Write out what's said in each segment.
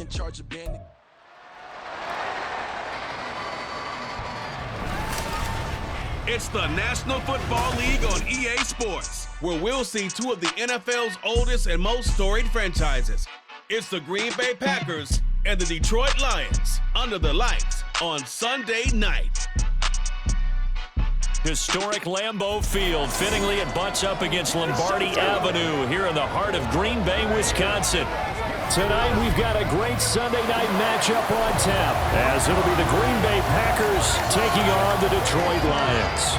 in charge of being. It's the National Football League on EA Sports, where we'll see two of the NFL's oldest and most storied franchises. It's the Green Bay Packers and the Detroit Lions under the lights on Sunday night. Historic Lambeau Field. Fittingly, it butts up against Lombardi Avenue here in the heart of Green Bay, Wisconsin. Tonight, we've got a great Sunday night matchup on tap, as it'll be the Green Bay Packers taking on the Detroit Lions.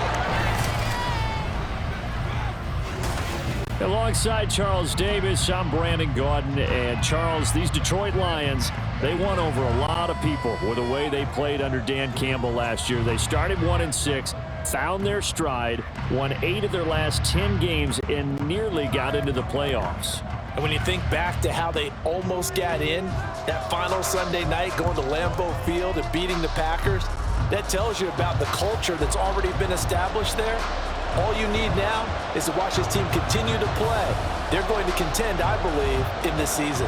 Alongside Charles Davis, I'm Brandon Gaudin. And Charles, these Detroit Lions, they won over a lot of people with the way they played under Dan Campbell last year. They started 1-6. Found their stride, won 8 of their last 10 games, and nearly got into the playoffs. And when you think back to how they almost got in, that final Sunday night going to Lambeau Field and beating the Packers, that tells you about the culture that's already been established there. All you need now is to watch this team continue to play. They're going to contend, I believe, in this season.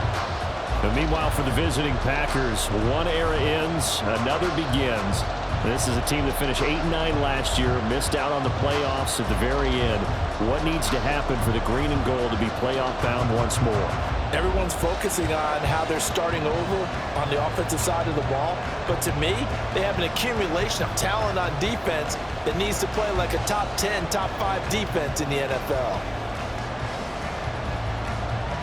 But meanwhile, for the visiting Packers, one era ends, another begins. This is a team that finished 8-9 last year, missed out on the playoffs at the very end. What needs to happen for the green and gold to be playoff bound once more? Everyone's focusing on how they're starting over on the offensive side of the ball. But to me, they have an accumulation of talent on defense that needs to play like a top 10, top 5 defense in the NFL.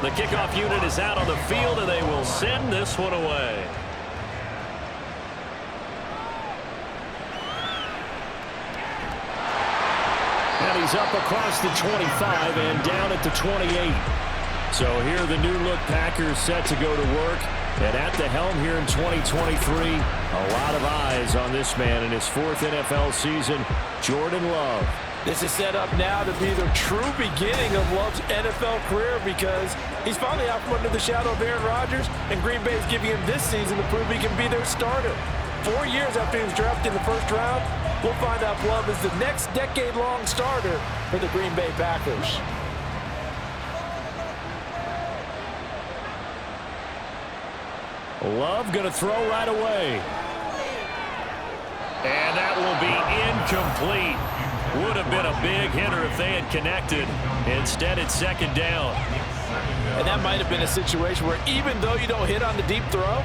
The kickoff unit is out on the field, and they will send this one away. And he's up across the 25 and down at the 28. So here the new-look Packers set to go to work. And at the helm here in 2023, a lot of eyes on this man in his 4th NFL season, Jordan Love. This is set up now to be the true beginning of Love's NFL career, because he's finally out from under the shadow of Aaron Rodgers, and Green Bay is giving him this season to prove he can be their starter. 4 years after he was drafted in the first round, we'll find out if Love is the next decade-long starter for the Green Bay Packers. Love going to throw right away. And that will be incomplete. Would have been a big hitter if they had connected. Instead, it's second down. And that might have been a situation where even though you don't hit on the deep throw,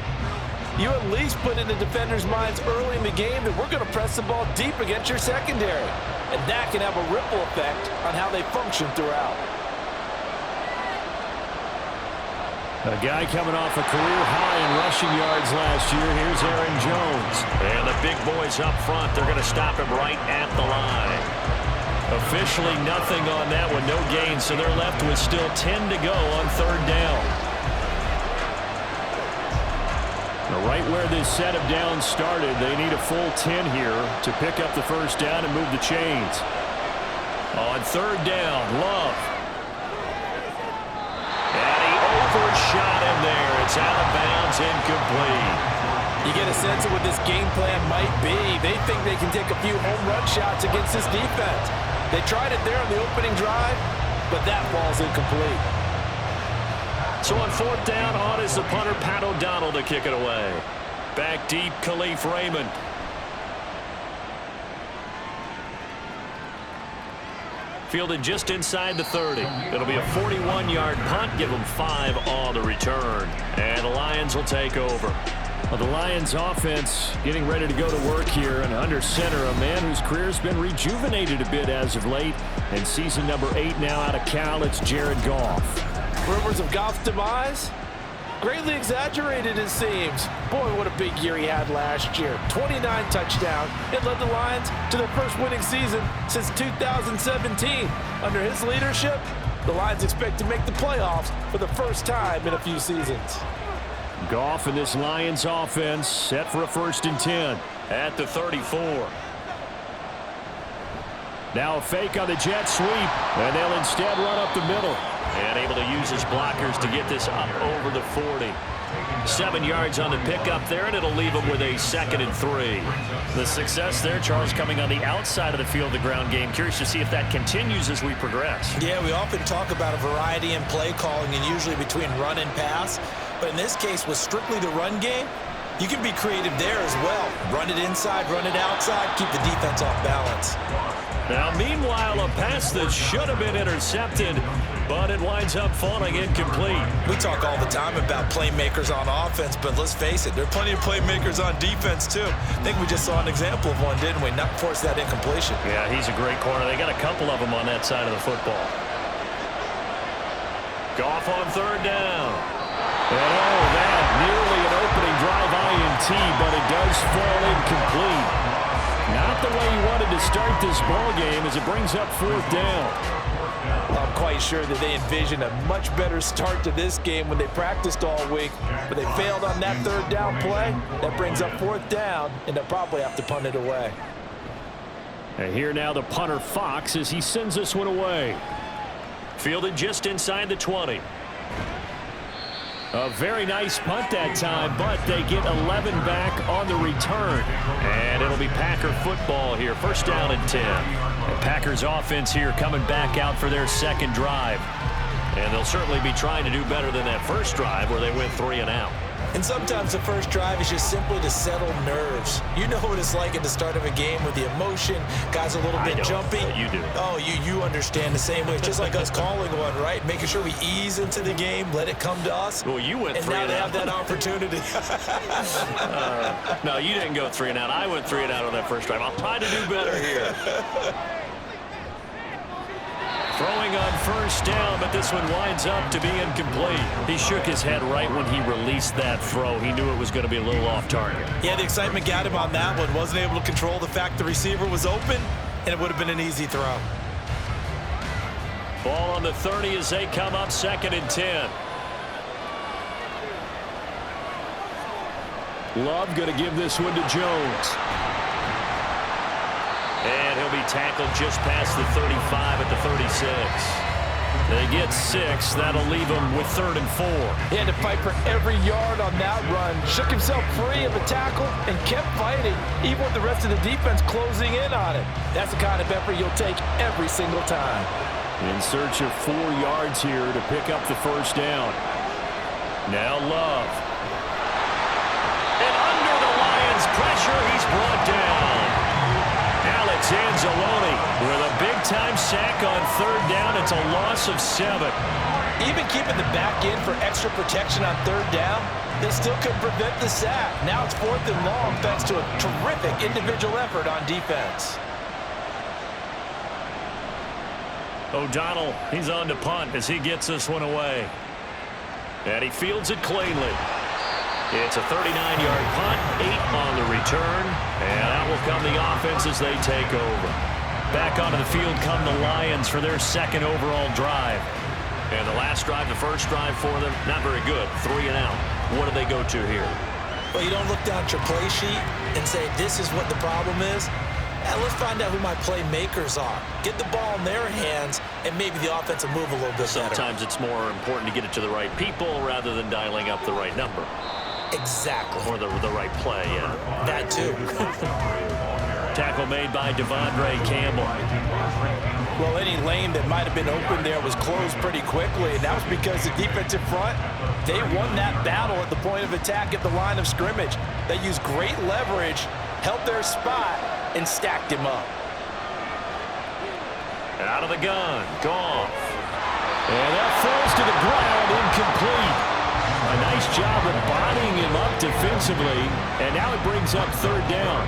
you at least put in the defenders' minds early in the game that we're going to press the ball deep against your secondary. And that can have a ripple effect on how they function throughout. A guy coming off a career high in rushing yards last year. Here's Aaron Jones. And the big boys up front, they're going to stop him right at the line. Officially nothing on that one, no gain, so they're left with still 10 to go on third down. Now, right where this set of downs started, they need a full 10 here to pick up the first down and move the chains. On third down, Love. And he overshot him there. It's out of bounds, incomplete. You get a sense of what this game plan might be. They think they can take a few home run shots against this defense. They tried it there on the opening drive, but that ball's incomplete. So on fourth down, on is the punter, Pat O'Donnell, to kick it away. Back deep, Khalif Raymond. Fielded just inside the 30. It'll be a 41-yard punt. Give them 5 on the return. And the Lions will take over. Well, the Lions offense getting ready to go to work here, and under center, a man whose career's been rejuvenated a bit as of late. And season number 8 now out of Cal, it's Jared Goff. Rumors of Goff's demise? Greatly exaggerated, it seems. Boy, what a big year he had last year. 29 touchdowns. It led the Lions to their first winning season since 2017. Under his leadership, the Lions expect to make the playoffs for the first time in a few seasons. Goff and this Lions offense set for a 1st and 10 at the 34. Now a fake on the jet sweep, and they'll instead run up the middle. And able to use his blockers to get this up over the 40. 7 yards on the pickup there, and it'll leave him with a 2nd and 3. The success there, Charles, coming on the outside of the field, the ground game. Curious to see if that continues as we progress. Yeah, we often talk about a variety in play calling and usually between run and pass. But in this case, with strictly the run game, you can be creative there as well. Run it inside, run it outside, keep the defense off balance. Now, meanwhile, a pass that should have been intercepted, but it winds up falling incomplete. We talk all the time about playmakers on offense, but let's face it, there are plenty of playmakers on defense, too. I think we just saw an example of one, didn't we? Not force that incompletion. Yeah, he's a great corner. They got a couple of them on that side of the football. Goff on third down. And oh, that nearly an opening drive INT, but it does fall incomplete. Not the way he wanted to start this ball game as it brings up fourth down. I'm quite sure that they envisioned a much better start to this game when they practiced all week, but they failed on that third down play. That brings up fourth down, and they'll probably have to punt it away. And here now the punter Fox as he sends this one away. Fielded just inside the 20. A very nice punt that time, but they get 11 back on the return. And it'll be Packer football here. First down and 10. The Packers offense here coming back out for their second drive. And they'll certainly be trying to do better than that first drive where they went 3 and out. And sometimes the first drive is just simply to settle nerves. You know what it's like at the start of a game with the emotion, guys a little bit jumpy. You do. Oh, you understand the same way. It's just like us calling one, right? Making sure we ease into the game, let it come to us. Well, you went 3 and out. And now they have that opportunity. No, you didn't go 3 and out. I went 3 and out on that first drive. I'll try to do better here. Throwing on first down, but this one winds up to be incomplete. He shook his head right when he released that throw. He knew it was going to be a little off target. Yeah, the excitement got him on that one. Wasn't able to control the fact the receiver was open, and it would have been an easy throw. Ball on the 30 as they come up 2nd and 10. Love going to give this one to Jones. And he'll be tackled just past the 35 at the 36. They get 6. That'll leave him with 3rd and 4. He had to fight for every yard on that run. Shook himself free of a tackle and kept fighting, even with the rest of the defense closing in on him. That's the kind of effort you'll take every single time. In search of 4 yards here to pick up the first down. Now Love. And under the Lions' pressure, he's brought down. Alex Anzalone with a big-time sack on 3rd down. It's a loss of 7. Even keeping the back end for extra protection on 3rd down, they still couldn't prevent the sack. Now it's 4th and long thanks to a terrific individual effort on defense. O'Donnell, he's on to punt as he gets this one away. And he fields it cleanly. It's a 39-yard punt, 8 on the return, and out will come the offense as they take over. Back onto the field come the Lions for their 2nd overall drive. And the last drive, the first drive for them, not very good, 3 and out. What do they go to here? Well, you don't look down at your play sheet and say, this is what the problem is. Let's find out who my playmakers are. Get the ball in their hands, and maybe the offense will move a little bit better. Sometimes it's more important to get it to the right people rather than dialing up the right number. Exactly. Or the right play, yeah. That too. Tackle made by Devondre Campbell. Well, any lane that might have been open there was closed pretty quickly, and that was because the defensive front, they won that battle at the point of attack at the line of scrimmage. They used great leverage, held their spot, and stacked him up. Out of the gun, Goff. And that falls to the ground, incomplete. A nice job of bodying him up defensively, and now it brings up 3rd down.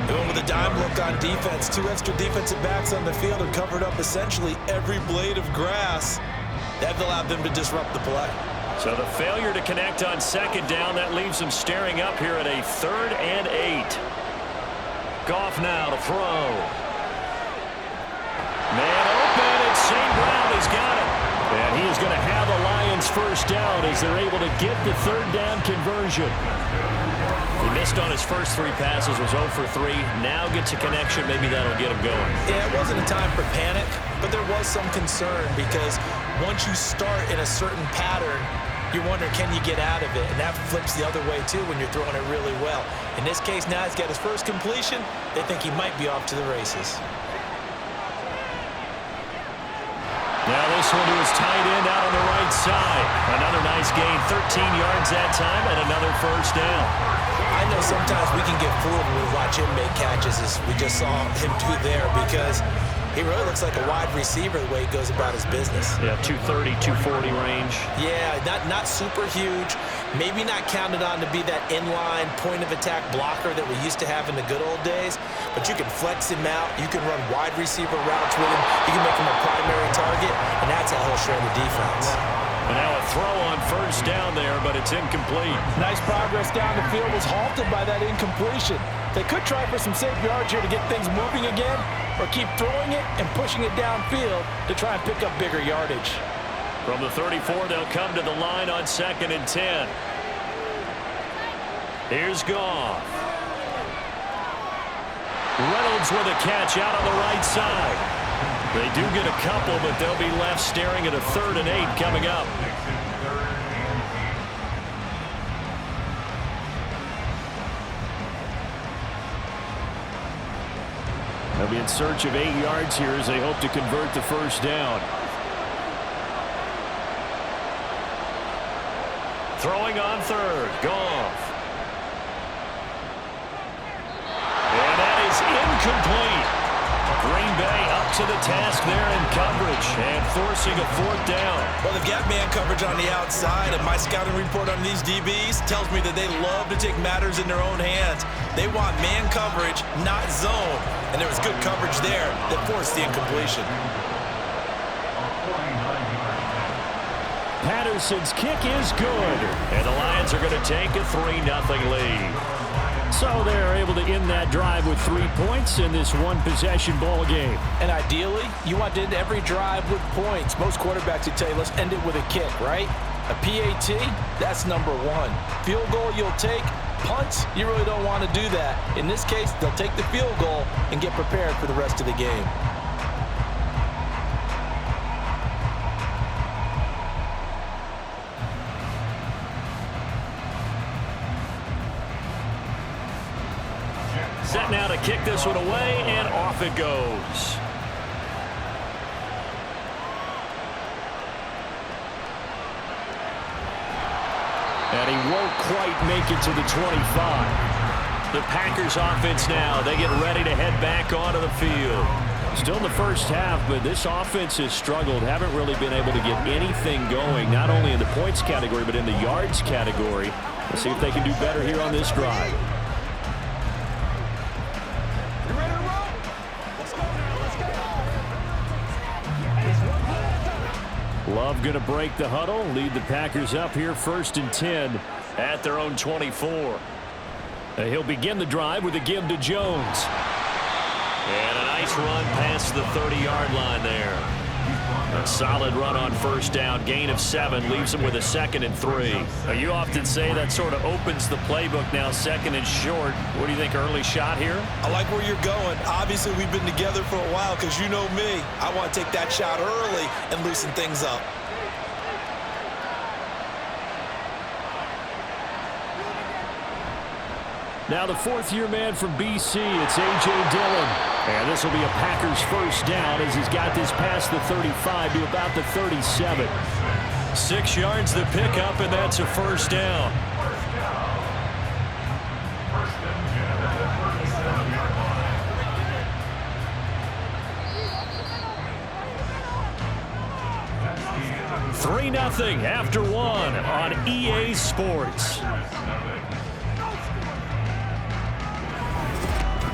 Doing with a dime look on defense, 2 extra defensive backs on the field and covered up essentially every blade of grass. That allowed them to disrupt the play. So the failure to connect on 2nd down, that leaves them staring up here at a 3rd and 8. Goff now to throw. Man open, it's St. Brown. He's got it. And he is going to have a Lions first down as they're able to get the 3rd down conversion. He missed on his first 3 passes, was 0 for 3. Now gets a connection. Maybe that'll get him going. Yeah, it wasn't a time for panic, but there was some concern because once you start in a certain pattern, you're wondering, can you get out of it? And that flips the other way, too, when you're throwing it really well. In this case, now he's got his first completion. They think he might be off to the races. Now this one to his tight end out on the right side. Another nice gain, 13 yards that time, and another first down. I know sometimes we can get fooled when we watch him make catches, as we just saw him do there, because he really looks like a wide receiver the way he goes about his business. Yeah, 230, 240 range. Yeah, not super huge. Maybe not counted on to be that inline point-of-attack blocker that we used to have in the good old days, but you can flex him out. You can run wide receiver routes with him. You can make him a primary target, and that's how he'll shred the defense. And now a throw on first down there, but it's incomplete. Nice progress down the field was halted by that incompletion. They could try for some safe yards here to get things moving again, or keep throwing it and pushing it downfield to try and pick up bigger yardage. From the 34, they'll come to the line on 2nd and 10. Here's Goff. Reynolds with a catch out on the right side. They do get a couple, but they'll be left staring at a 3rd and 8 coming up. They'll be in search of 8 yards here as they hope to convert the first down. Throwing on 3rd, Goff. And that is incomplete. Green Bay up to the task there in coverage and forcing a 4th down. Well, they've got man coverage on the outside, and my scouting report on these DBs tells me that they love to take matters in their own hands. They want man coverage, not zone, and there was good coverage there that forced the incompletion. Patterson's kick is good, and the Lions are going to take a 3-0 lead. So they're able to end that drive with 3 points in this one-possession ball game. And ideally, you want to end every drive with points. Most quarterbacks would tell you, let's end it with a kick, right? A PAT, that's number 1. Field goal you'll take. Punts, you really don't want to do that. In this case, they'll take the field goal and get prepared for the rest of the game. Set now to kick this one away, and off it goes. And he won't quite make it to the 25. The Packers offense now, they get ready to head back onto the field. Still in the first half, but this offense has struggled. Haven't really been able to get anything going, not only in the points category, but in the yards category. Let's see if they can do better here on this drive. Love going to break the huddle, lead the Packers up here 1st and 10 at their own 24. He'll begin the drive with a give to Jones. And a nice run past the 30-yard line there. A solid run on first down, gain of 7, leaves him with a 2nd and 3. Now, you often say that sort of opens the playbook now, 2nd and short. What do you think, early shot here? I like where you're going. Obviously, we've been together for a while because you know me. I want to take that shot early and loosen things up. Now the 4th-year man from BC, it's A.J. Dillon. And this will be a Packers first down as he's got this past the 35 to about the 37. 6 yards the pickup, and that's a first down. $3-0 after 1 on EA Sports.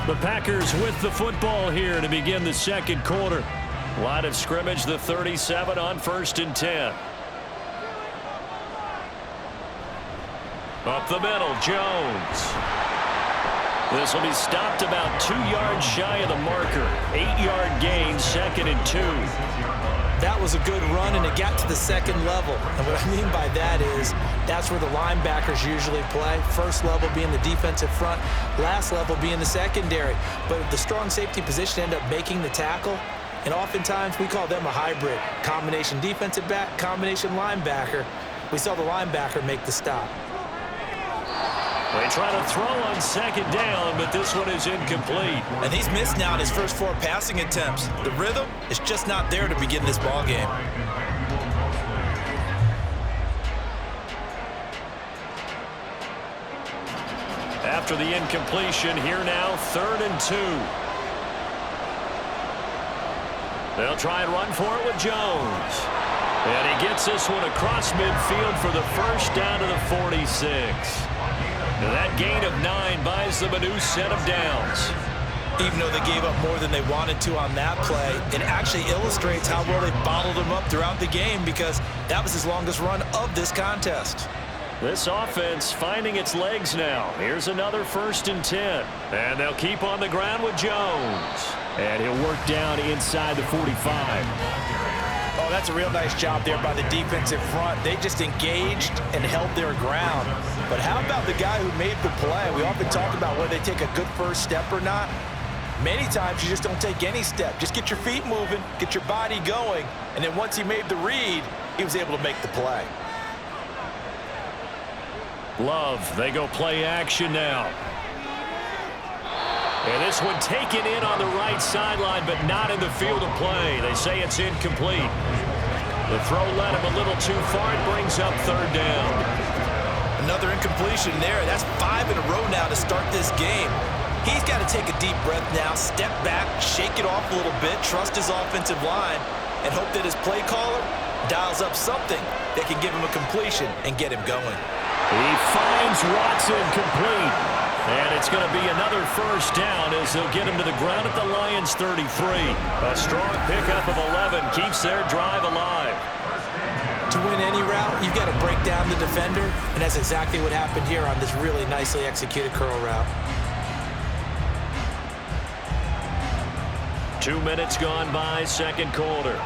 The Packers with the football here to begin the 2nd quarter. Line of scrimmage, the 37 on 1st and 10. Up the middle, Jones. This will be stopped about 2 yards shy of the marker. 8-yard gain, 2nd and 2. That was a good run, and it got to the 2nd level. And what I mean by that is that's where the linebackers usually play. First level being the defensive front, last level being the secondary. But the strong safety position ended up making the tackle, and oftentimes we call them a hybrid. Combination defensive back, combination linebacker. We saw the linebacker make the stop. They try to throw on second down, but this one is incomplete. And he's missed now in his first 4 passing attempts. The rhythm is just not there to begin this ball game. After the incompletion, here now, 3rd and 2. They'll try and run for it with Jones. And he gets this one across midfield for the first down to the 46. Now that gain of 9 buys them a new set of downs. Even though they gave up more than they wanted to on that play, it actually illustrates how well they bottled them up throughout the game, because that was his longest run of this contest. This offense finding its legs now. Here's another 1st and 10. And they'll keep on the ground with Jones. And he'll work down inside the 45. Oh, that's a real nice job there by the defense in front. They just engaged and held their ground. But how about the guy who made the play? We often talk about whether they take a good first step or not. Many times you just don't take any step. Just get your feet moving, get your body going, and then once he made the read, he was able to make the play. Love, they go play action now. And this one taken in on the right sideline, but not in the field of play. They say it's incomplete. The throw led him a little too far. It brings up 3rd down. Another incompletion there. That's 5 in a row now to start this game. He's got to take a deep breath now, step back, shake it off a little bit, trust his offensive line, and hope that his play caller dials up something that can give him a completion and get him going. He finds Watson complete. And it's going to be another first down as they'll get him to the ground at the Lions 33. A strong pickup of 11 keeps their drive alive. To win any route, you've got to break down the defender, and that's exactly what happened here on this really nicely executed curl route. 2 minutes gone by, 2nd quarter.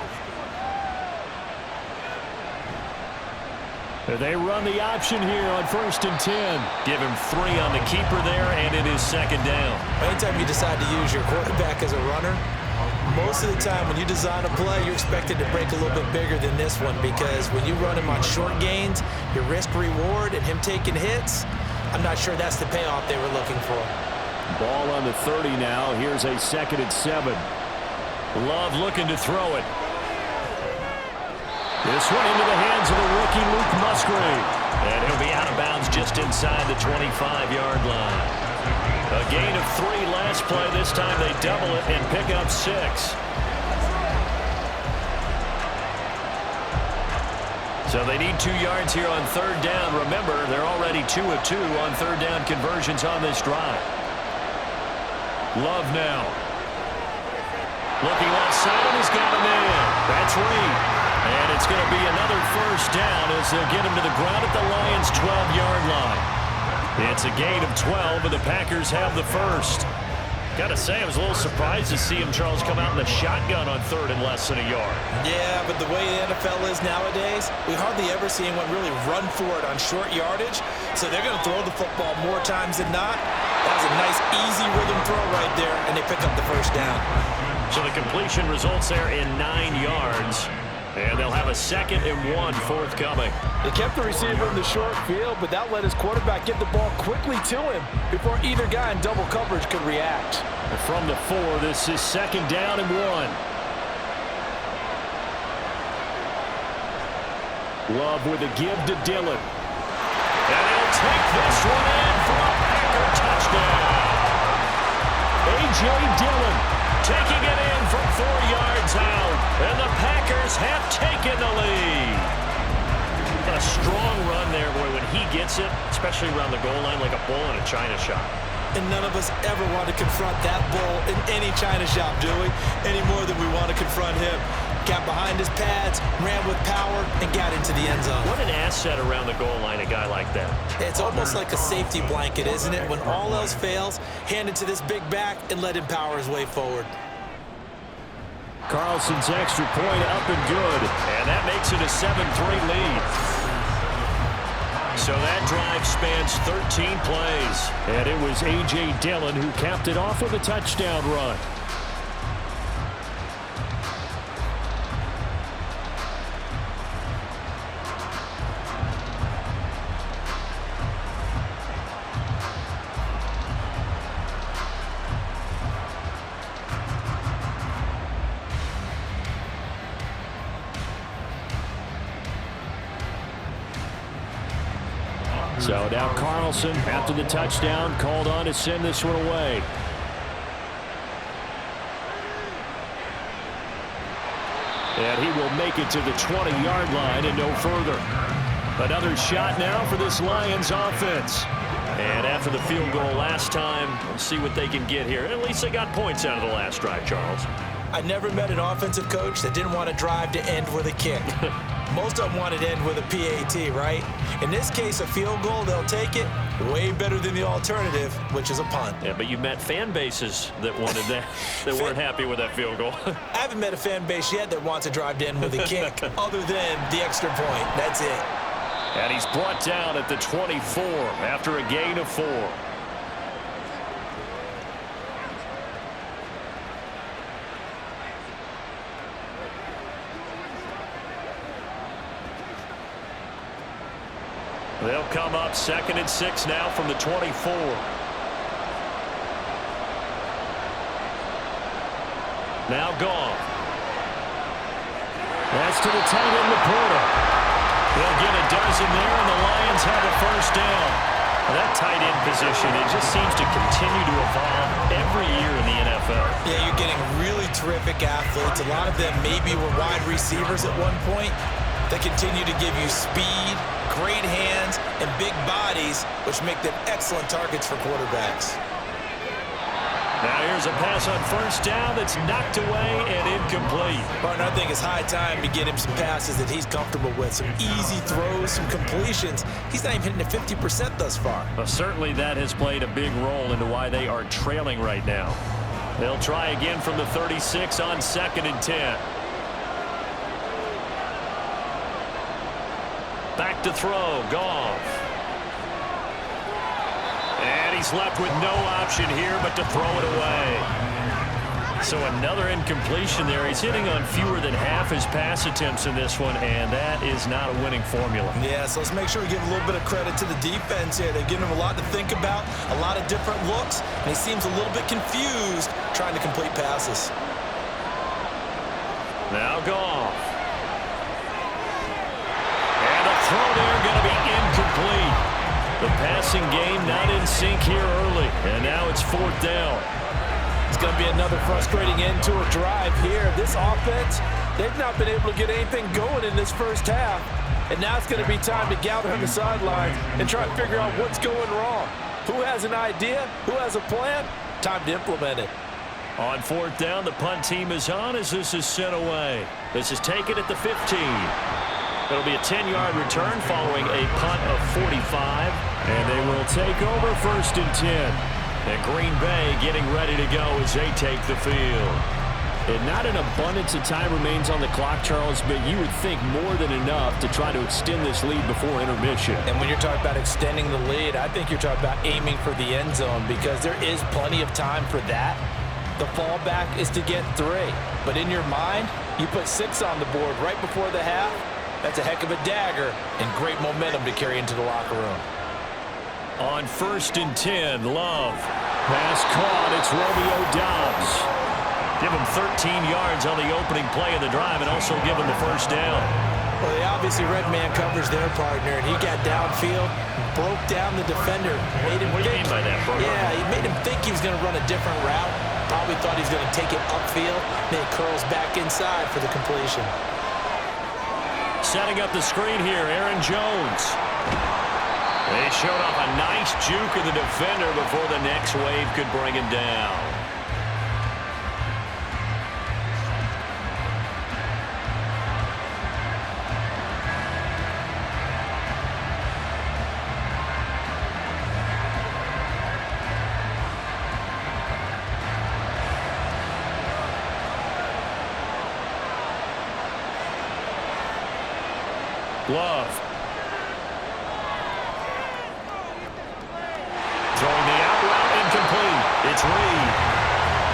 They run the option here on 1st and 10. Give him 3 on the keeper there, and it is 2nd down. Anytime you decide to use your quarterback as a runner, most of the time when you design a play, you're expected to break a little bit bigger than this one, because when you run him on short gains, your risk-reward and him taking hits, I'm not sure that's the payoff they were looking for. Ball on the 30 now. Here's a 2nd and 7. Love looking to throw it. This one into the hands of the rookie Luke Musgrave. And he'll be out of bounds just inside the 25-yard line. A gain of 3 last play. This time they double it and pick up 6. So they need 2 yards here on 3rd down. Remember, they're already 2 of 2 on 3rd down conversions on this drive. Love now. Looking left side, and he's got a man. That's Reed. And it's going to be another first down as they'll get him to the ground at the Lions' 12-yard line. It's a gain of 12, and the Packers have the first. Got to say, I was a little surprised to see him, Charles, come out in the shotgun on 3rd and less than a yard. Yeah, but the way the NFL is nowadays, we hardly ever see anyone really run for it on short yardage. So they're going to throw the football more times than not. That was a nice, easy rhythm throw right there, and they pick up the first down. So the completion results there in 9 yards. And they'll have a 2nd and 1 forthcoming. They kept the receiver in the short field, but that let his quarterback get the ball quickly to him before either guy in double coverage could react. From the 4, this is 2nd down and 1. Love with a give to Dillon. And he'll take this one in for a Packer touchdown. A.J. Dillon taking it in from 4 yards out. And the Packers have taken the lead. A strong run there, boy, when he gets it, especially around the goal line like a bull in a china shop. And none of us ever want to confront that bull in any china shop, do we? Any more than we want to confront him. Got behind his pads, ran with power, and got into the end zone. What an asset around the goal line, a guy like that. It's almost like a safety blanket, isn't it? When all else fails, hand it to this big back and let him power his way forward. Carlson's extra point up and good. And that makes it a 7-3 lead. So that drive spans 13 plays. And it was A.J. Dillon who capped it off with a touchdown run. So now Carlson, after the touchdown, called on to send this one away. And he will make it to the 20-yard line and no further. Another shot now for this Lions offense. And after the field goal last time, we'll see what they can get here. At least they got points out of the last drive, Charles. I never met an offensive coach that didn't want to drive to end with a kick. Most of them wanted to end with a PAT, right? In this case, a field goal, they'll take it. Way better than the alternative, which is a punt. Yeah, but you met fan bases that wanted that, that weren't happy with that field goal. I haven't met a fan base yet that wants to drive to end with a kick, other than the extra point. That's it. And he's brought down at the 24 after a gain of 4. They'll come up 2nd and 6 now from the 24. Now gone. That's to the tight end, Laporta. They'll get a dozen there, and the Lions have a first down. That tight end position, it just seems to continue to evolve every year in the NFL. Yeah, you're getting really terrific athletes. A lot of them maybe were wide receivers at one point. They continue to give you speed, great hands, and big bodies, which make them excellent targets for quarterbacks. Now here's a pass on first down that's knocked away and incomplete. Partner, I think it's high time to get him some passes that he's comfortable with. Some easy throws, some completions. He's not even hitting the 50% thus far. Well, certainly that has played a big role into why they are trailing right now. They'll try again from the 36 on 2nd and 10. Back to throw, Goff. And he's left with no option here but to throw it away. So another incompletion there. He's hitting on fewer than half his pass attempts in this one, and that is not a winning formula. Yeah, so let's make sure we give a little bit of credit to the defense here. They've given him a lot to think about, a lot of different looks, and he seems a little bit confused trying to complete passes. Now Goff. And the throw there going to be incomplete. The passing game not in sync here early, and now it's 4th down. It's going to be another frustrating end to a drive here. This offense, they've not been able to get anything going in this first half, and now it's going to be time to gather on the sidelines and try to figure out what's going wrong. Who has an idea? Who has a plan? Time to implement it. On 4th down, the punt team is on as this is sent away. This is taken at the 15. It'll be a 10-yard return following a punt of 45. And they will take over 1st and 10. And Green Bay getting ready to go as they take the field. And not an abundance of time remains on the clock, Charles, but you would think more than enough to try to extend this lead before intermission. And when you're talking about extending the lead, I think you're talking about aiming for the end zone because there is plenty of time for that. The fallback is to get 3. But in your mind, you put 6 on the board right before the half. That's a heck of a dagger and great momentum to carry into the locker room. On 1st and 10, Love. Pass caught. It's Romeo Doubs. Give him 13 yards on the opening play of the drive and also give him the first down. Well, they obviously red man covers their partner, and he got downfield, broke down the defender. Made him what do you think, mean by that, bro? Yeah, he made him think he was going to run a different route. Probably thought he was going to take it upfield. Then he curls back inside for the completion. Setting up the screen here, Aaron Jones. They showed off a nice juke of the defender before the next wave could bring him down. Love. Throwing the out route incomplete. It's Reed.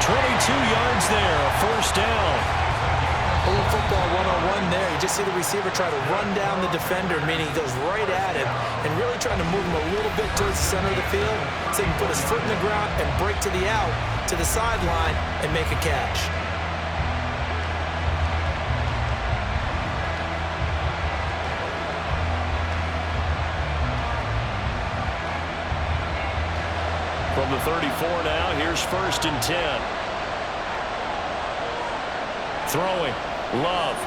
22 yards there, a first down. A little football one-on-one there. You just see the receiver try to run down the defender, meaning he goes right at him and really trying to move him a little bit towards the center of the field so he can put his foot in the ground and break to the out, to the sideline, and make a catch. From the 34 now, here's 1st and 10. Throwing, Love.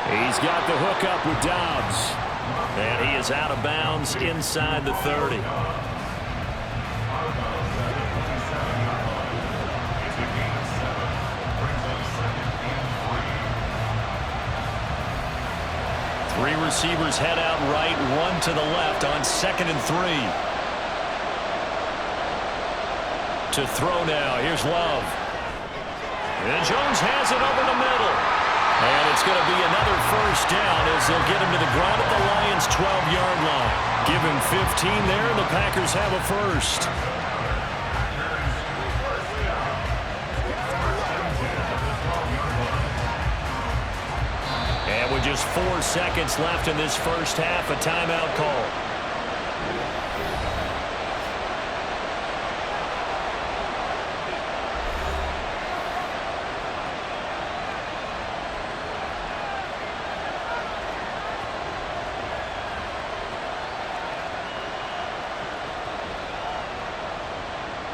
He's got the hook up with Dobbs. And he is out of bounds inside the 30. Three receivers head out right, one to the left on 2nd and 3. To throw now, here's Love. And Jones has it over the middle. And it's going to be another 1st down as they'll get him to the ground at the Lions' 12-yard line. Give him 15 there, and the Packers have a 1st. And with just 4 seconds left in this first half, a timeout call.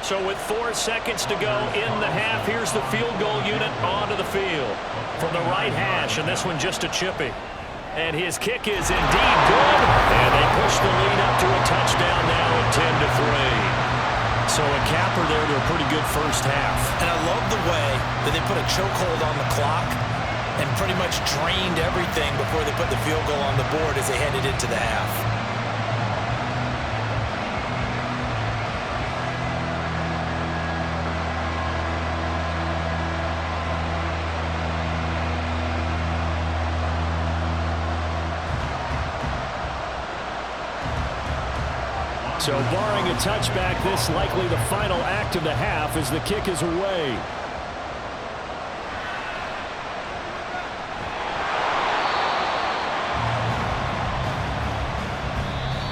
So with 4 seconds to go in the half, here's the field goal unit onto the field from the right hash, and this one just a chippy. And his kick is indeed good, and they push the lead up to a touchdown now at 10-3. So a capper there to a pretty good first half. And I love the way that they put a chokehold on the clock and pretty much drained everything before they put the field goal on the board as they headed into the half. So barring a touchback, this likely the final act of the half as the kick is away.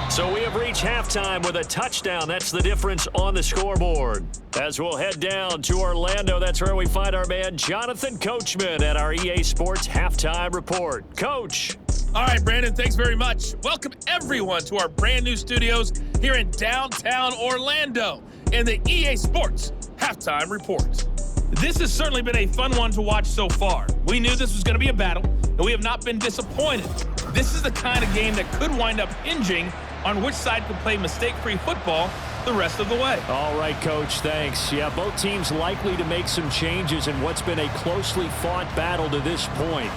So we have reached halftime with a touchdown. That's the difference on the scoreboard. As we'll head down to Orlando, that's where we find our man Jonathan Coachman at our EA Sports Halftime Report. Coach. All right, Brandon, thanks very much. Welcome, everyone, to our brand new studios here in downtown Orlando in the EA Sports Halftime Report. This has certainly been a fun one to watch so far. We knew this was going to be a battle, and we have not been disappointed. This is the kind of game that could wind up hinging on which side can play mistake-free football the rest of the way. All right, Coach, thanks. Yeah, both teams likely to make some changes in what's been a closely fought battle to this point.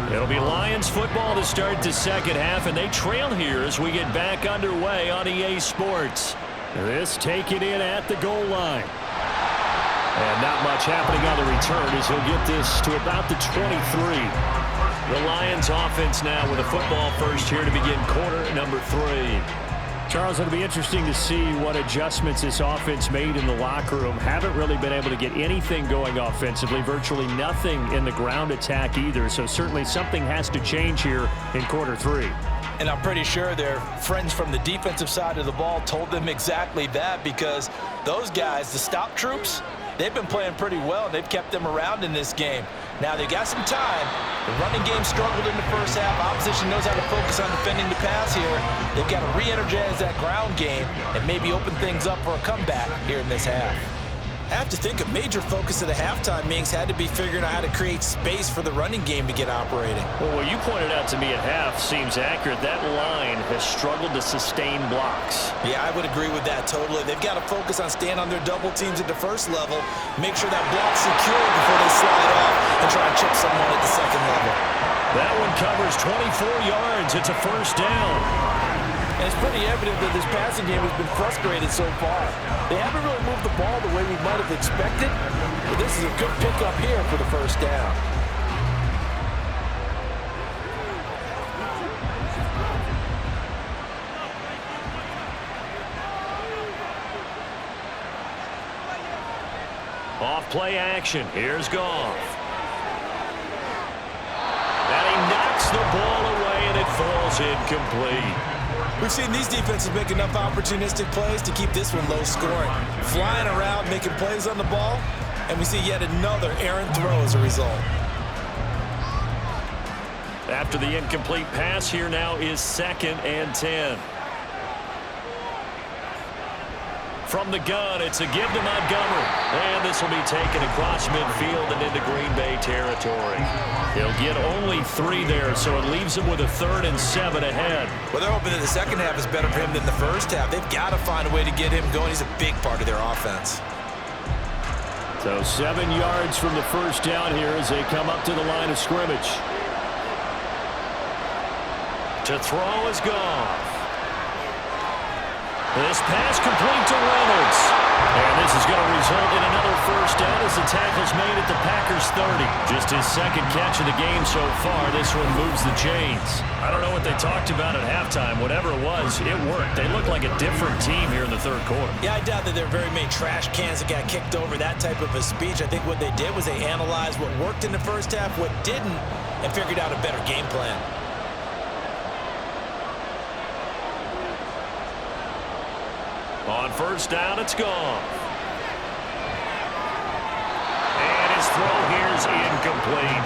It'll be Lions football to start the second half, and they trail here as we get back underway on EA Sports. This taken in at the goal line. And not much happening on the return as he'll get this to about the 23. The Lions offense now with a football first here to begin quarter number 3. Charles, it'll be interesting to see what adjustments this offense made in the locker room. Haven't really been able to get anything going offensively, virtually nothing in the ground attack either. So certainly something has to change here in quarter 3. And I'm pretty sure their friends from the defensive side of the ball told them exactly that, because those guys, the stop troops, they've been playing pretty well. They've kept them around in this game. Now they got some time. The running game struggled in the first half. Opposition knows how to focus on defending the pass here. They've got to re-energize that ground game and maybe open things up for a comeback here in this half. I have to think a major focus of the halftime meetings had to be figuring out how to create space for the running game to get operating. Well, what you pointed out to me at half seems accurate. That line has struggled to sustain blocks. Yeah, I would agree with that totally. They've got to focus on staying on their double teams at the first level, make sure that block's secure before they slide off and try and chip someone at the second level. That one covers 24 yards. It's a first down. And it's pretty evident that this passing game has been frustrated so far. They haven't really moved the ball the way we might have expected, but this is a good pickup here for the first down. Off play action. Here's Goff. And he knocks the ball away, and it falls incomplete. We've seen these defenses make enough opportunistic plays to keep this one low scoring. Flying around, making plays on the ball, and we see yet another errant throw as a result. After the incomplete pass, here now is 2nd and 10. From the gun, it's a give to Montgomery. And this will be taken across midfield and into Green Bay territory. He'll get only 3 there, so it leaves him with a 3rd and 7 ahead. Well, they're hoping that the second half is better for him than the first half. They've got to find a way to get him going. He's a big part of their offense. So 7 yards from the first down here as they come up to the line of scrimmage. To throw is Goff. This pass complete to Reynolds. And this is going to result in another first down as the tackle's made at the Packers 30. Just his 2nd catch of the game so far. This one moves the chains. I don't know what they talked about at halftime. Whatever it was, it worked. They look like a different team here in the 3rd quarter. Yeah, I doubt that there are very many trash cans that got kicked over, that type of a speech. I think what they did was they analyzed what worked in the first half, what didn't, and figured out a better game plan. On first down, it's Goff. And his throw here is incomplete.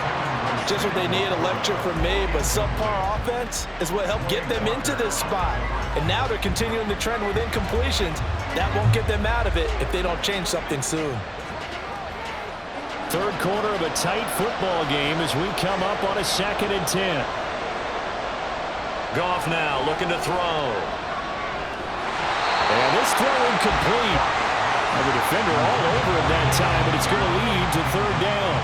Just what they need, a lecture from me, but subpar offense is what helped get them into this spot. And now they're continuing the trend with incompletions. That won't get them out of it if they don't change something soon. 3rd quarter of a tight football game as we come up on a 2nd and 10. Goff now looking to throw. And this throw incomplete. And the defender all over him that time, but it's going to lead to 3rd down.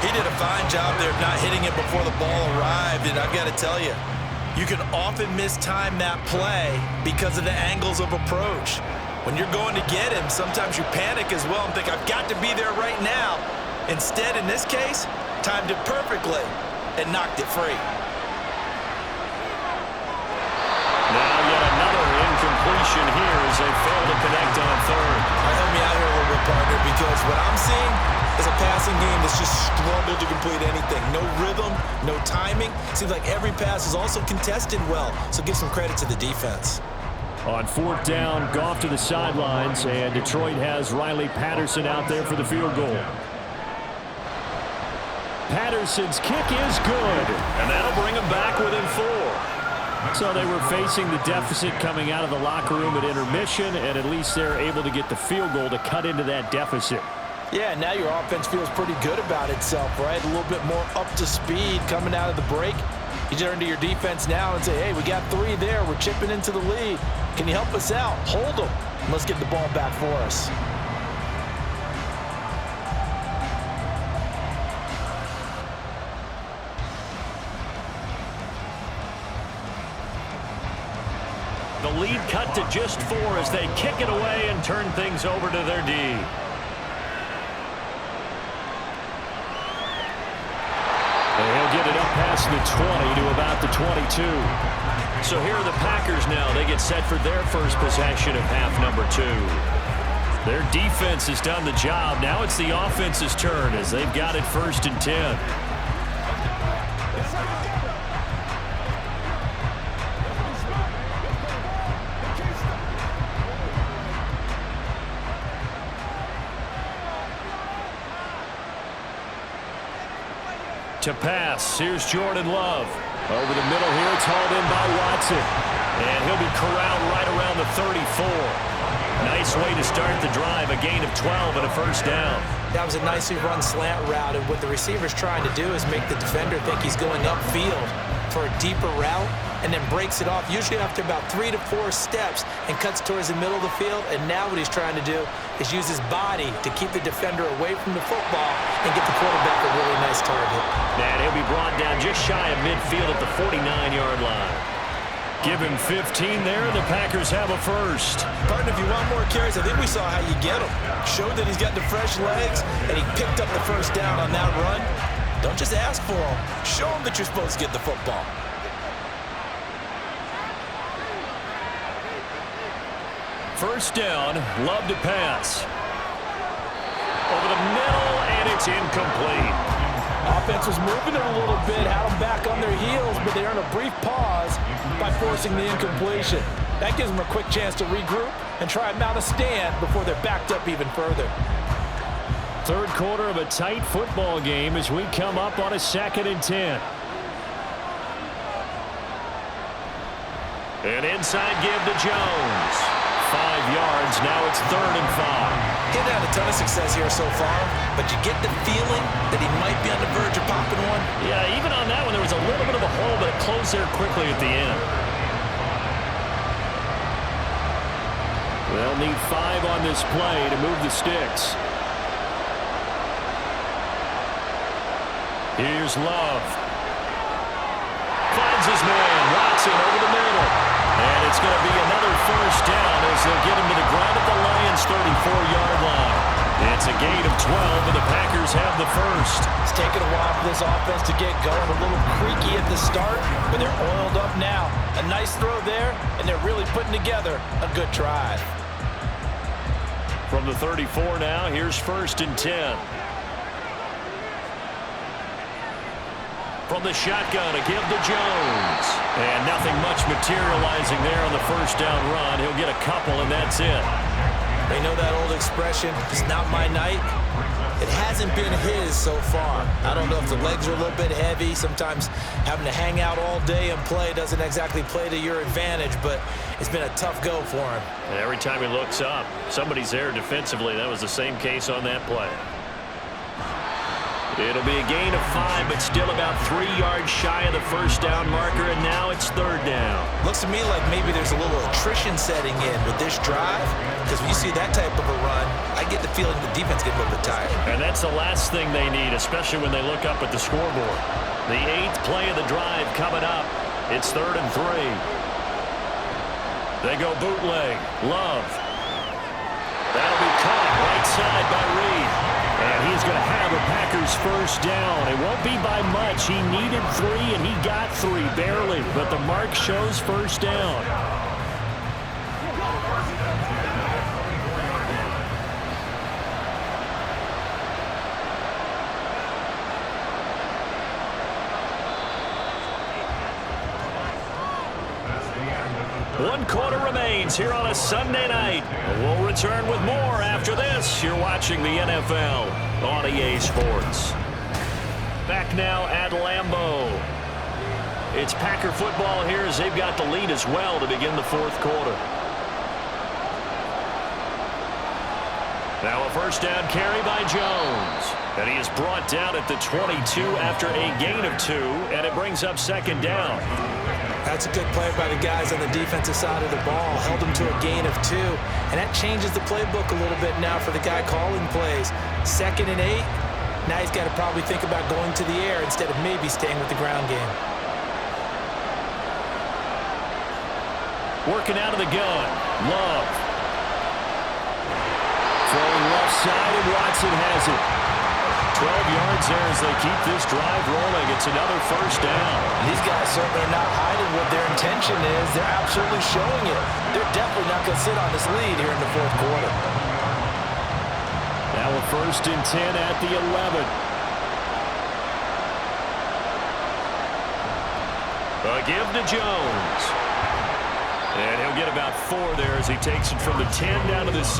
He did a fine job there of not hitting it before the ball arrived, and I've got to tell you, you can often mistime that play because of the angles of approach. When you're going to get him, sometimes you panic as well and think, I've got to be there right now. Instead, in this case, timed it perfectly and knocked it free. Now yet another incompletion here as they fail to connect on 3rd. Help me out here a little bit, partner, because what I'm seeing is a passing game that's just struggled to complete anything. No rhythm, no timing. Seems like every pass is also contested well, so give some credit to the defense. On 4th down, Goff to the sidelines, and Detroit has Riley Patterson out there for the field goal. Patterson's kick is good, and that'll bring him back within 4. So they were facing the deficit coming out of the locker room at intermission, and at least they're able to get the field goal to cut into that deficit. Yeah, now your offense feels pretty good about itself, right? A little bit more up to speed coming out of the break. You turn to your defense now and say, hey, we got 3 there. We're chipping into the lead. Can you help us out? Hold them. Let's get the ball back for us. The lead cut to just 4 as they kick it away and turn things over to their D. And he'll get it up past the 20 to about the 22. So here are the Packers now. They get set for their first possession of half number 2. Their defense has done the job. Now it's the offense's turn as they've got it 1st and 10. To pass, here's Jordan Love. Over the middle here, it's hauled in by Watson. And he'll be corralled right around the 34. Nice way to start the drive, a gain of 12 and a first down. That was a nicely run slant route, and what the receiver's trying to do is make the defender think he's going upfield for a deeper route, and then breaks it off, usually after about 3 to 4 steps, and cuts towards the middle of the field. And now what he's trying to do is use his body to keep the defender away from the football and get the quarterback a really nice target. And he'll be brought down just shy of midfield at the 49-yard line. Give him 15 there. The Packers have a first. Partner, if you want more carries, I think we saw how you get him. Showed that he's got the fresh legs, and he picked up the first down on that run. Don't just ask for him. Show him that you're supposed to get the football. First down, Love to pass. over the middle, and it's incomplete. Offense was moving it a little bit, had them back on their heels, but they earned a brief pause by forcing the incompletion. That gives them a quick chance to regroup and try and mount a stand before they're backed up even further. Third quarter of a tight football game as we come up on a 2nd and 10. An inside give to Jones. 5 yards, now it's 3rd and 5. He's had a ton of success here so far, but you get the feeling that he might be on the verge of popping one. Yeah, even on that one, there was a little bit of a hole, but it closed there quickly at the end. They'll need 5 on this play to move the sticks. Here's Love. Finds his man. Watson over the middle. And it's going to be another first down as they'll get him to the ground at the Lions' 34-yard line. It's a gain of 12, and the Packers have the first. It's taken a while for this offense to get going. A little creaky at the start, but they're oiled up now. A nice throw there, and they're really putting together a good drive. From the 34 now, here's 1st and 10. From the shotgun, a give to Jones. And nothing much materializing there on the first down run. He'll get a couple, and that's it. They know that old expression, it's not my night. It hasn't been his so far. I don't know if the legs are a little bit heavy. Sometimes having to hang out all day and play doesn't exactly play to your advantage, but it's been a tough go for him. And every time he looks up, somebody's there defensively. That was the same case on that play. It'll be a gain of 5, but still about 3 yards shy of the first down marker, and now it's 3rd down. Looks to me like maybe there's a little attrition setting in with this drive, because when you see that type of a run, I get the feeling the defense gets a little bit tired. And that's the last thing they need, especially when they look up at the scoreboard. The 8th play of the drive coming up. It's 3rd and 3. They go bootleg. Love. That'll be caught right side by Reed. And he's going to have a Packers first down. It won't be by much. He needed 3, and he got 3, barely. But the mark shows first down. One quarter remains here on a Sunday night. We'll return with more after this. You're watching the NFL on EA Sports. Back now at Lambeau. It's Packer football here as they've got the lead as well to begin the 4th quarter. Now a first down carry by Jones. And he is brought down at the 22 after a gain of 2, and it brings up 2nd down. That's a good play by the guys on the defensive side of the ball. Held them to a gain of 2. And that changes the playbook a little bit now for the guy calling plays. 2nd and 8. Now he's got to probably think about going to the air instead of maybe staying with the ground game. Working out of the gun. Love. Throwing left side, and Watson has it. 12 yards there as they keep this drive rolling. It's another first down. These guys certainly are not hiding what their intention is. They're absolutely showing it. They're definitely not going to sit on this lead here in the 4th quarter. Now a 1st and 10 at the 11. A give to Jones. And he'll get about 4 there as he takes it from the 10 down to the 6.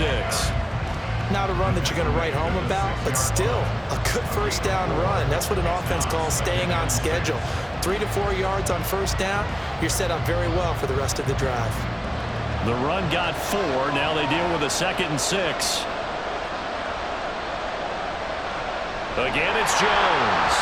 Not a run that you're going to write home about, but still a good first down run. That's what an offense calls staying on schedule. 3 to 4 yards on first down, you're set up very well for the rest of the drive. The run got 4. Now they deal with a 2nd and 6. Again, it's Jones.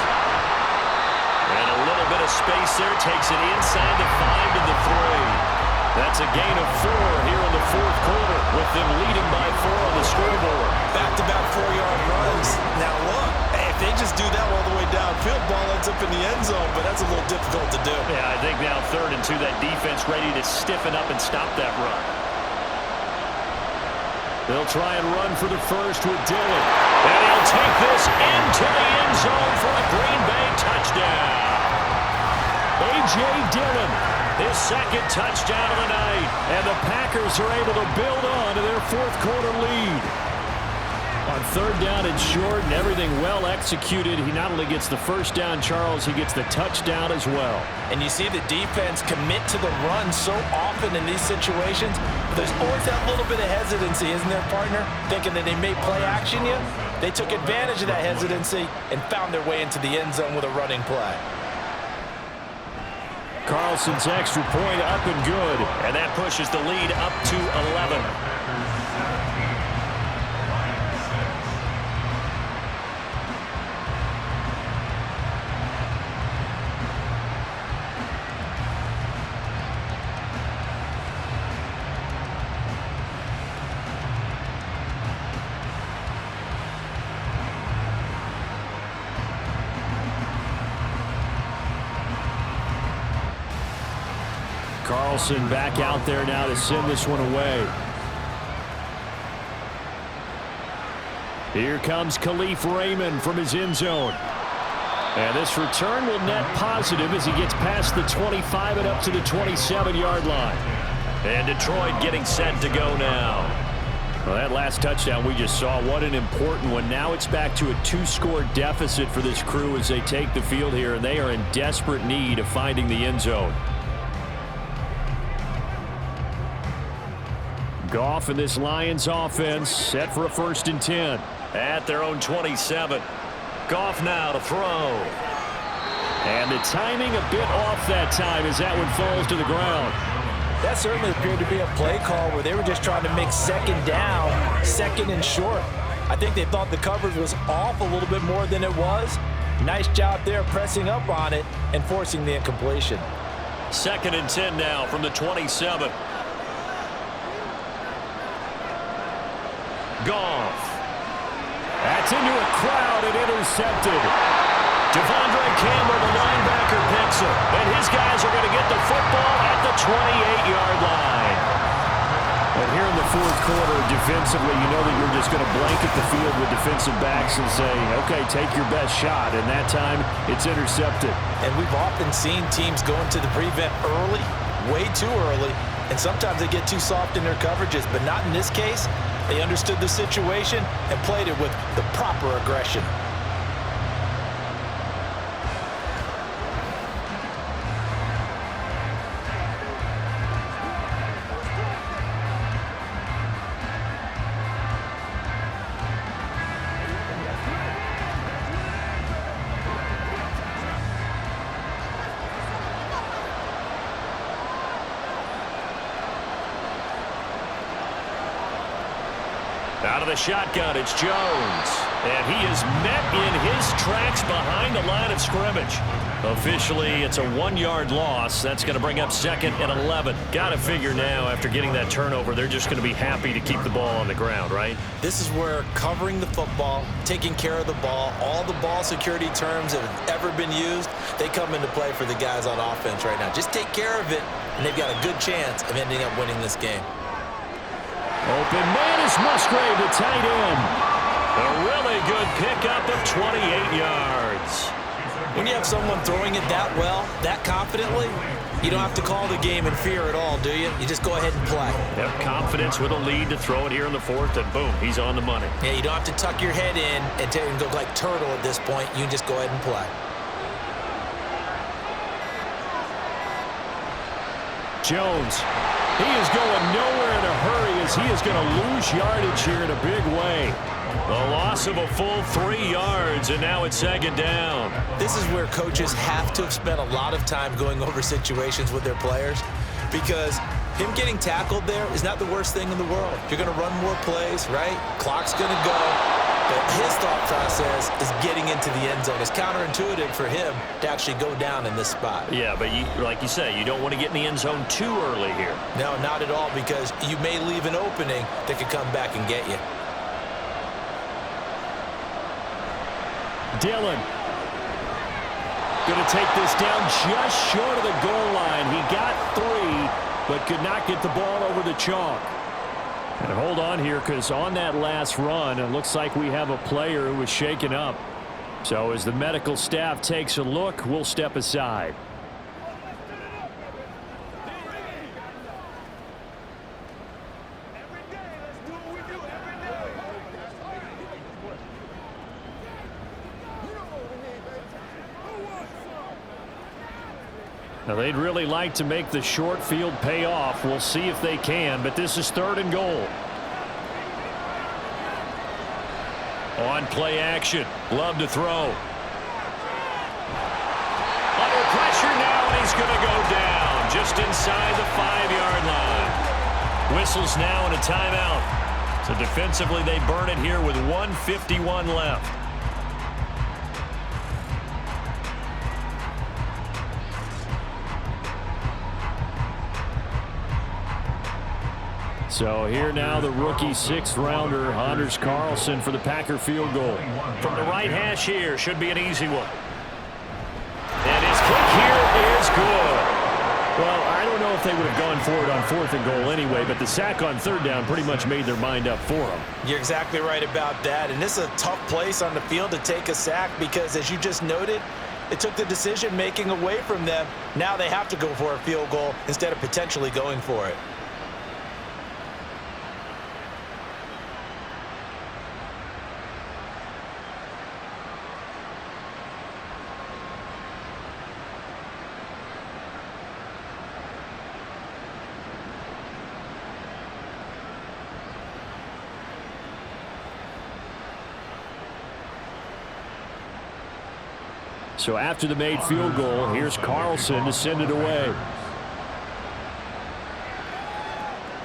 And a little bit of space there. Takes it inside the 5 to the 3. That's a gain of 4 here in the 4th quarter with them leading by 4 on the scoreboard. Back-to-back 4-yard runs. Now look, if they just do that all the way downfield, ball ends up in the end zone, but that's a little difficult to do. Yeah, I think now 3rd and 2, that defense ready to stiffen up and stop that run. They'll try and run for the first with Dillon. And he'll take this into the end zone for a Green Bay touchdown. A.J. Dillon, his 2nd touchdown of the night. And the Packers are able to build on to their 4th quarter lead. On third down and short and everything well executed, he not only gets the first down, Charles, he gets the touchdown as well. And you see the defense commit to the run so often in these situations, but there's always that little bit of hesitancy, isn't there, partner? Thinking that they may play action you. They took advantage of that hesitancy and found their way into the end zone with a running play. Carlson's extra point up and good. And that pushes the lead up to 11. Carlson back out there now to send this one away. Here comes Khalif Raymond from his end zone. And this return will net positive as he gets past the 25 and up to the 27-yard line. And Detroit getting set to go now. Well, that last touchdown we just saw, what an important one. Now it's back to a 2-score deficit for this crew as they take the field here, and they are in desperate need of finding the end zone. Goff and this Lions offense set for a 1st and 10. At their own 27. Goff now to throw. And the timing a bit off that time as that one falls to the ground. That certainly appeared to be a play call where they were just trying to make second down, 2nd and short. I think they thought the coverage was off a little bit more than it was. Nice job there pressing up on it and forcing the incompletion. 2nd and 10 now from the 27. Goff. That's into a crowd and intercepted. Devondre Campbell, the linebacker, picks it. And his guys are going to get the football at the 28-yard line. And here in the 4th quarter, defensively, you know that you're just going to blanket the field with defensive backs and say, okay, take your best shot. And that time, it's intercepted. And we've often seen teams go into the prevent early, way too early, and sometimes they get too soft in their coverages, but not in this case. They understood the situation and played it with the proper aggression. Out of the shotgun, it's Jones. And he is met in his tracks behind the line of scrimmage. Officially, it's a 1-yard loss. That's going to bring up 2nd and 11. Got to figure now, after getting that turnover, they're just going to be happy to keep the ball on the ground, right? This is where covering the football, taking care of the ball, all the ball security terms that have ever been used, they come into play for the guys on offense right now. Just take care of it, and they've got a good chance of ending up winning this game. Open man is Musgrave, the tight end. A really good pickup of 28 yards. When you have someone throwing it that well, that confidently, you don't have to call the game in fear at all, do you? You just go ahead and play. Have confidence with a lead to throw it here in the 4th, and boom, he's on the money. Yeah, you don't have to tuck your head in and go like turtle at this point. You just go ahead and play. Jones. He is going nowhere in a hurry as he is going to lose yardage here in a big way. A loss of a full 3 yards, and now it's 2nd down. This is where coaches have to have spent a lot of time going over situations with their players, because him getting tackled there is not the worst thing in the world. You're going to run more plays, right? Clock's going to go. But his thought process is getting into the end zone. It's counterintuitive for him to actually go down in this spot. Yeah, but like you say, you don't want to get in the end zone too early here. No, not at all, because you may leave an opening that could come back and get you. Dillon. Going to take this down just short of the goal line. He got 3, but could not get the ball over the chalk. And hold on here, because on that last run, it looks like we have a player who was shaken up. So as the medical staff takes a look, we'll step aside. Now, they'd really like to make the short field pay off. We'll see if they can, but this is 3rd and goal. On play action. Love to throw. Under pressure now, and he's going to go down just inside the 5-yard line. Whistles now and a timeout. So defensively, they burn it here with 1:51 left. So here now the rookie 6th-rounder, Anders Carlson, for the Packer field goal. From the right hash here, should be an easy one. And his kick here is good. Well, I don't know if they would have gone for it on 4th and goal anyway, but the sack on 3rd down pretty much made their mind up for them. You're exactly right about that, and this is a tough place on the field to take a sack because, as you just noted, it took the decision-making away from them. Now they have to go for a field goal instead of potentially going for it. So after the made field goal, here's Carlson to send it away.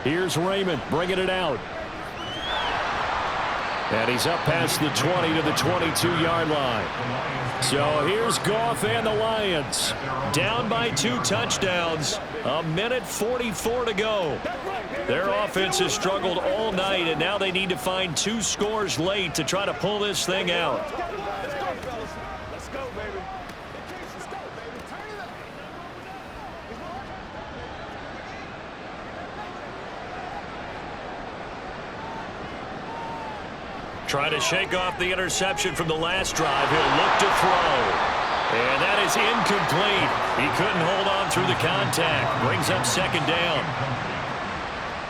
Here's Raymond bringing it out. And he's up past the 20 to the 22-yard line. So here's Goff and the Lions. Down by 2 touchdowns. 1:44 to go. Their offense has struggled all night, and now they need to find 2 scores late to try to pull this thing out. Trying to shake off the interception from the last drive. He'll look to throw. And that is incomplete. He couldn't hold on through the contact. Brings up 2nd down.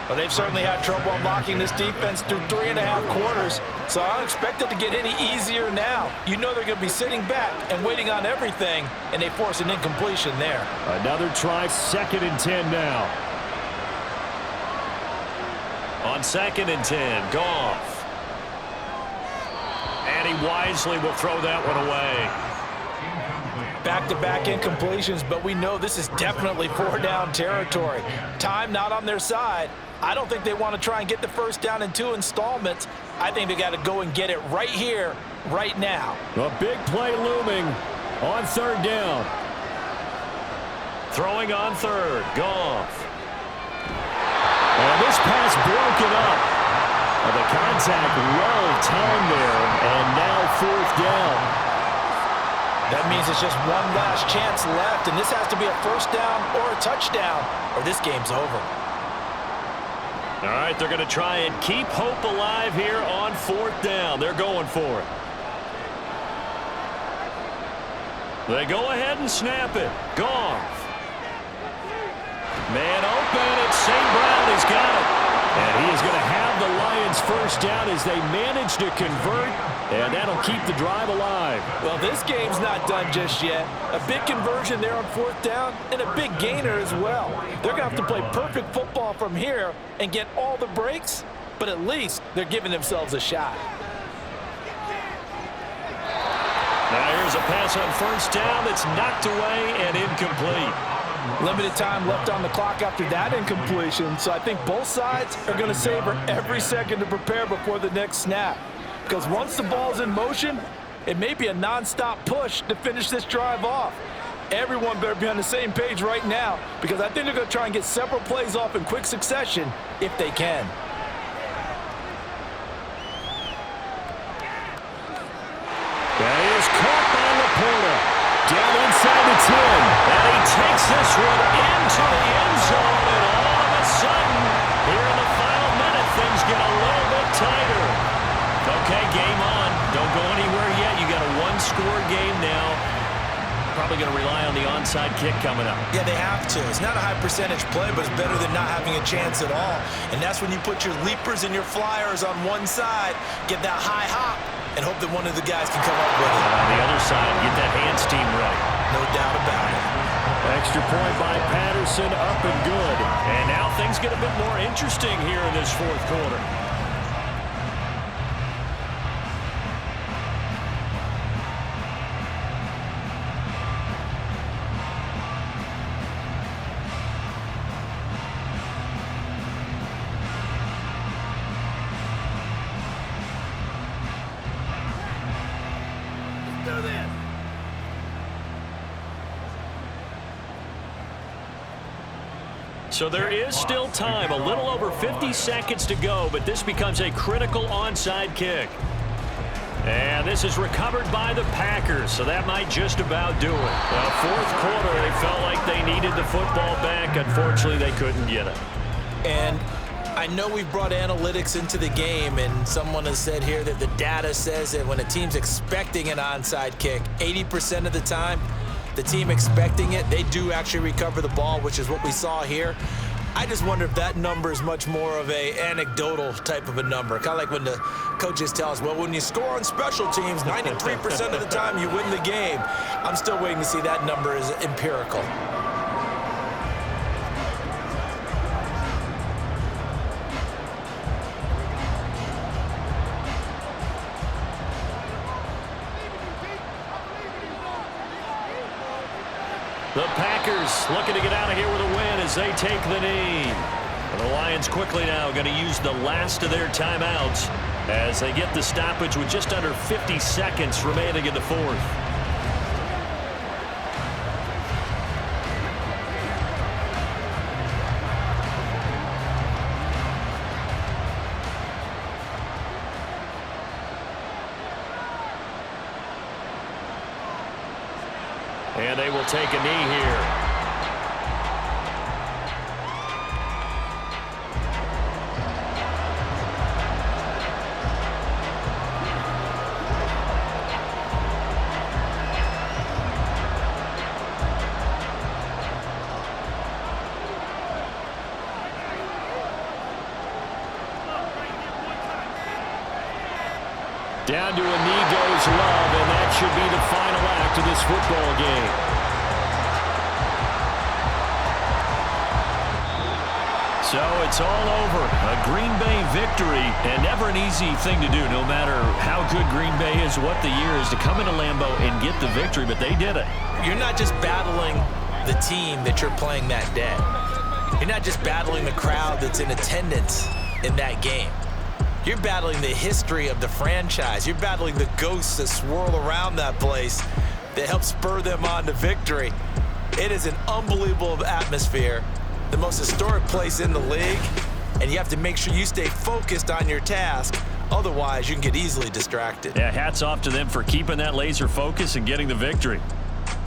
Well, they've certainly had trouble unlocking this defense through 3.5 quarters, so I don't expect it to get any easier now. You know they're going to be sitting back and waiting on everything, and they force an incompletion there. Another try, 2nd and 10 now. On 2nd and 10, Goff. And he wisely will throw that one away. Back-to-back incompletions, but we know this is definitely 4-down territory. Time not on their side. I don't think they want to try and get the 1st down in 2 installments. I think they got to go and get it right here, right now. A big play looming on 3rd down. Throwing on 3rd, Goff. And this pass broken up. The contact well timed there, and now 4th down. That means it's just one last chance left, and this has to be a 1st down or a touchdown, or this game's over. All right, they're going to try and keep hope alive here on 4th down. They're going for it. They go ahead and snap it. Goff. Man open, it's St. Brown. He's got it. And he is going to have the Lions 1st down as they manage to convert, and that'll keep the drive alive. Well, this game's not done just yet. A big conversion there on 4th down and a big gainer as well. They're going to have to play perfect football from here and get all the breaks, but at least they're giving themselves a shot. Now here's a pass on 1st down that's knocked away and incomplete. Limited time left on the clock after that incompletion, so I think both sides are going to savor every second to prepare before the next snap. Because once the ball's in motion, it may be a non-stop push to finish this drive off. Everyone better be on the same page right now, because I think they're going to try and get several plays off in quick succession if they can. That is caught by Laporta. Down inside the 10. And he takes this one into the end zone, and all of a sudden, here in the final minute, things get a little bit tighter. Okay, game on. Don't go anywhere yet. You got a 1-score game now. Probably going to rely on the onside kick coming up. Yeah, they have to. It's not a high percentage play, but it's better than not having a chance at all. And that's when you put your leapers and your flyers on one side, get that high hop, and hope that one of the guys can come up with it. On the other side, get that hands team right. No doubt about it. Extra point by Patterson, up and good. And now things get a bit more interesting here in this fourth quarter. So there is still time, a little over 50 seconds to go, but this becomes a critical onside kick. And this is recovered by the Packers, so that might just about do it. The fourth quarter, they felt like they needed the football back. Unfortunately, they couldn't get it. And I know we've brought analytics into the game, and someone has said here that the data says that when a team's expecting an onside kick, 80% of the time, the team expecting it, they do actually recover the ball, which is what we saw here. I just wonder if that number is much more of a anecdotal type of a number. Kind of like when the coaches tell us, well, when you score on special teams, 93% of the time you win the game. I'm still waiting to see that number is empirical. The Packers looking to get out of here with a win as they take the knee. And the Lions quickly now going to use the last of their timeouts as they get the stoppage with just under 50 seconds remaining in the fourth. And they will take a knee here. Down to a knee goes Love, and that should be the final act of this football game. So it's all over. A Green Bay victory, and never an easy thing to do, no matter how good Green Bay is, what the year is, to come into Lambeau and get the victory, but they did it. You're not just battling the team that you're playing that day. You're not just battling the crowd that's in attendance in that game. You're battling the history of the franchise. You're battling the ghosts that swirl around that place that help spur them on to victory. It is an unbelievable atmosphere, the most historic place in the league, and you have to make sure you stay focused on your task. Otherwise, you can get easily distracted. Yeah, hats off to them for keeping that laser focus and getting the victory.